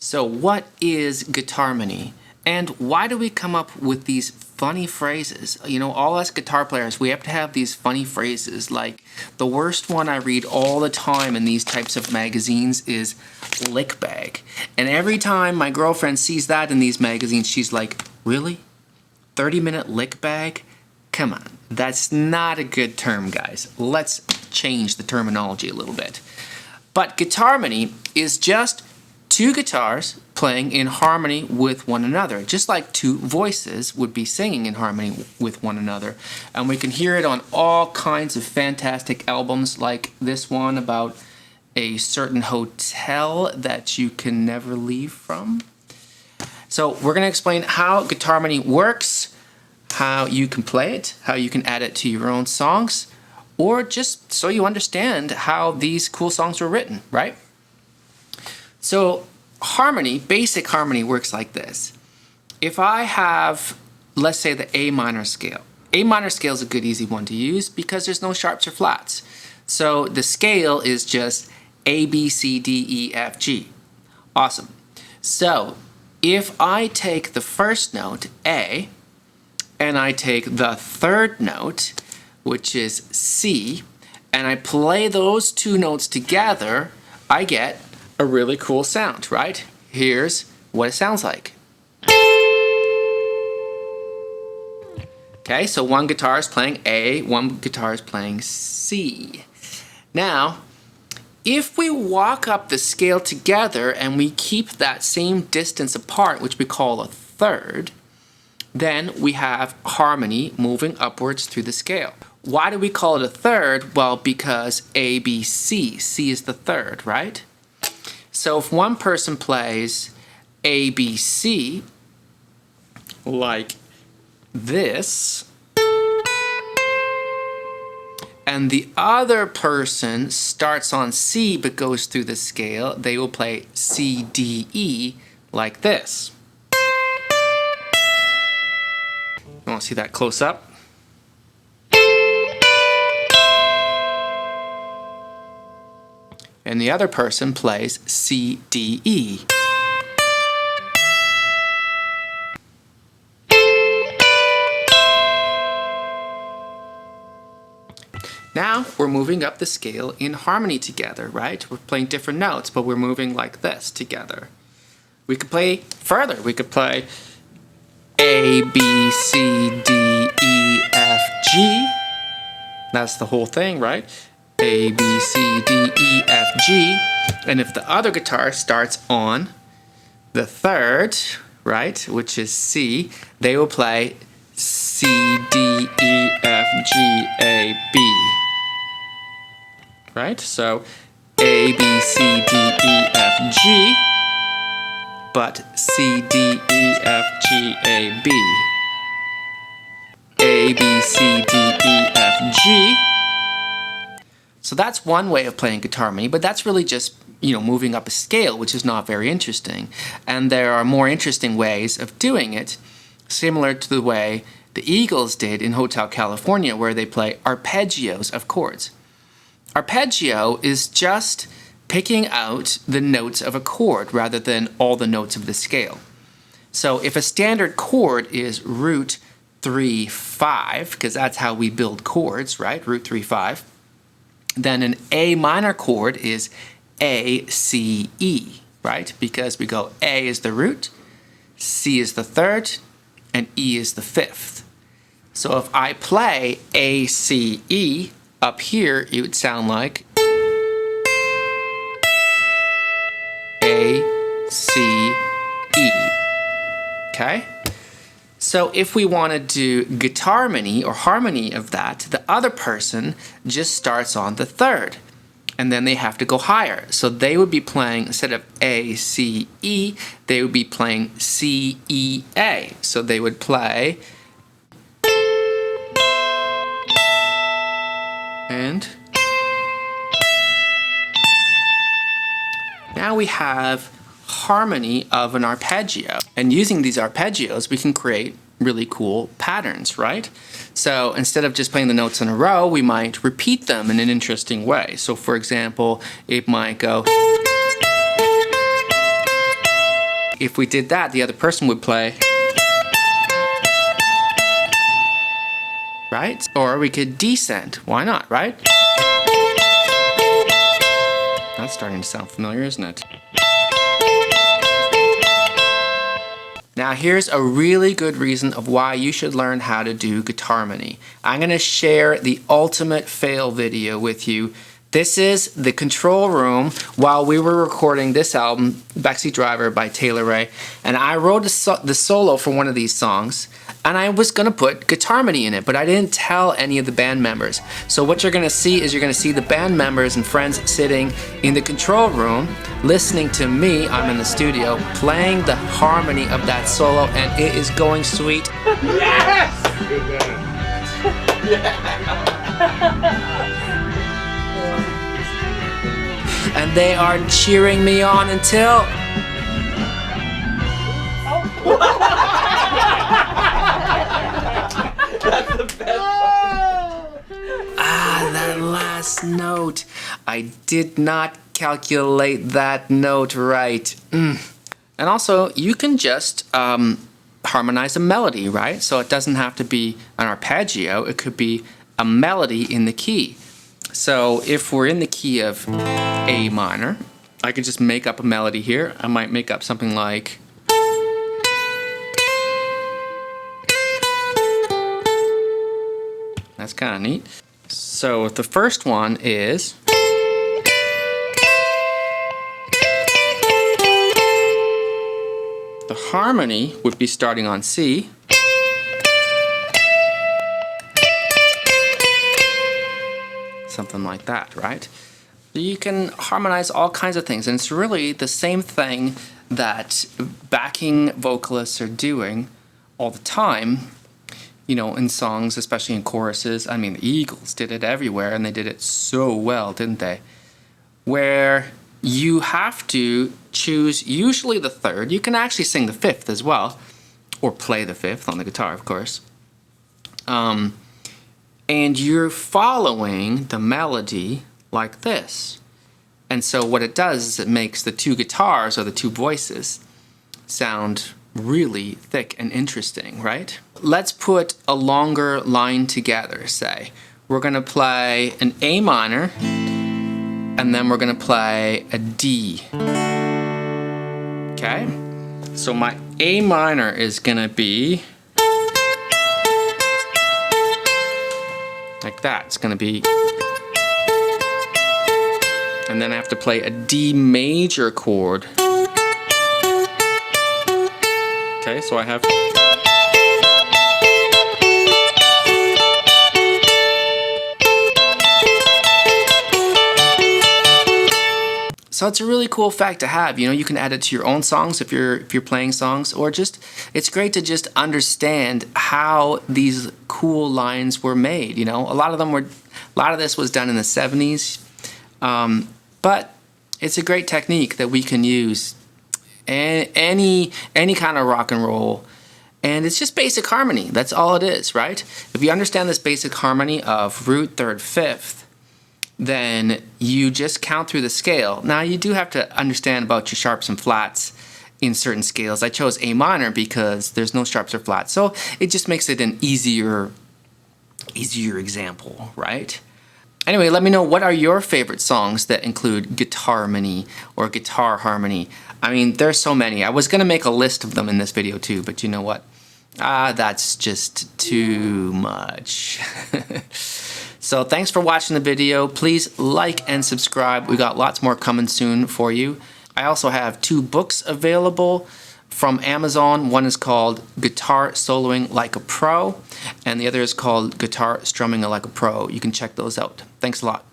So what is Guitarmony? And why do we come up with these funny phrases? You know, all us guitar players, we have to have these funny phrases. Like the worst one I read all the time in these types of magazines is lick bag. And every time my girlfriend sees that in these magazines, she's like, really? 30-minute lick bag? Come on, that's not a good term, guys. Let's change the terminology a little bit. But Guitarmony is just two guitars playing in harmony with one another, just like two voices would be singing in harmony with one another. And we can hear it on all kinds of fantastic albums, like this one about a certain hotel that you can never leave from. So we're going to explain how Guitarmony works, how you can play it, how you can add it to your own songs, or just so you understand how these cool songs were written, right? So harmony, basic harmony works like this. If I have, let's say, the A minor scale. A minor scale is a good easy one to use because there's no sharps or flats. So the scale is just A, B, C, D, E, F, G. Awesome. So if I take the first note, A, and I take the third note, which is C, and I play those two notes together, I get a really cool sound, right? Here's what it sounds like. Okay, so one guitar is playing A, one guitar is playing C. Now, if we walk up the scale together and we keep that same distance apart, which we call a third, then we have harmony moving upwards through the scale. Why do we call it a third? Well, because A, B, C. C is the third, right? So if one person plays A, B, C, like this, and the other person starts on C but goes through the scale, they will play C, D, E like this. You want to see that close up? And the other person plays C, D, E. Now we're moving up the scale in harmony together, right? We're playing different notes, but we're moving like this together. We could play further. We could play A, B, C, D, E, F, G. That's the whole thing, right? A, B, C, D, E, F, G. And if the other guitar starts on the third, right, which is C, they will play C, D, E, F, G, A, B. Right? So A, B, C, D, E, F, G, but C, D, E, F, G, A, B. A, B, C, D, E, F, G. So that's one way of playing Guitarmony, but that's really just, you know, moving up a scale, which is not very interesting. And there are more interesting ways of doing it, similar to the way the Eagles did in Hotel California, where they play arpeggios of chords. Arpeggio is just picking out the notes of a chord rather than all the notes of the scale. So if a standard chord is root 3, 5, because that's how we build chords, right? Root 3, 5. Then an A minor chord is A, C, E, right? Because we go A is the root, C is the third, and E is the fifth. So if I play A, C, E, up here it would sound like A, C, E. Okay? So if we want to do Guitarmony or harmony of that, the other person just starts on the third. And then they have to go higher. So they would be playing, instead of A, C, E, they would be playing C, E, A. So they would play. And now we have harmony of an arpeggio. And using these arpeggios, we can create really cool patterns, right? So instead of just playing the notes in a row, we might repeat them in an interesting way. So for example, it might go, if we did that, the other person would play. Right? Or we could descend. Why not, right? That's starting to sound familiar, isn't it? Now here's a really good reason of why you should learn how to do Guitarmony. I'm going to share the ultimate fail video with you. This is the control room while we were recording this album, Backseat Driver by Taylor Ray, and I wrote the solo for one of these songs, and I was going to put Guitarmony in it, but I didn't tell any of the band members. So what you're going to see is you're going to see the band members and friends sitting in the control room, listening to me, I'm in the studio, playing the harmony of that solo, and it is going sweet. Yes! And they are cheering me on until... That's the best that last note. I did not calculate that note right. And also, you can just harmonize a melody, right? So it doesn't have to be an arpeggio. It could be a melody in the key. So if we're in the key of A minor, I can just make up a melody here. I might make up something like... That's kind of neat. So the first one is... The harmony would be starting on C. Something like that, right? You can harmonize all kinds of things, and it's really the same thing that backing vocalists are doing all the time, you know, in songs, especially in choruses. I mean, the Eagles did it everywhere, and they did it so well, didn't they? Where you have to choose usually the third. You can actually sing the fifth as well, or play the fifth on the guitar, of course. And you're following the melody like this. And so what it does is it makes the two guitars, or the two voices, sound really thick and interesting, right? Let's put a longer line together, say. We're going to play an A minor, and then we're going to play a D. Okay? So my A minor is going to be... like that. It's going to be... And then I have to play a D major chord. Okay, so I have... So it's a really cool fact to have. You know, you can add it to your own songs if you're playing songs, or just, it's great to just understand how these cool lines were made. You know, a lot of this was done in the 70s, but it's a great technique that we can use any kind of rock and roll, and it's just basic harmony. That's all it is, right? If you understand this basic harmony of root, third, fifth, then you just count through the scale. Now you do have to understand about your sharps and flats in certain scales. I chose A minor because there's no sharps or flats, so it just makes it an easier example, right? Anyway, let me know, what are your favorite songs that include Guitarmony or guitar harmony? I mean, there's so many. I was gonna make a list of them in this video too, but you know what? That's just too much. So thanks for watching the video. Please like and subscribe. We got lots more coming soon for you. I also have 2 books available from Amazon. One is called Guitar Soloing Like a Pro, and the other is called Guitar Strumming Like a Pro. You can check those out. Thanks a lot.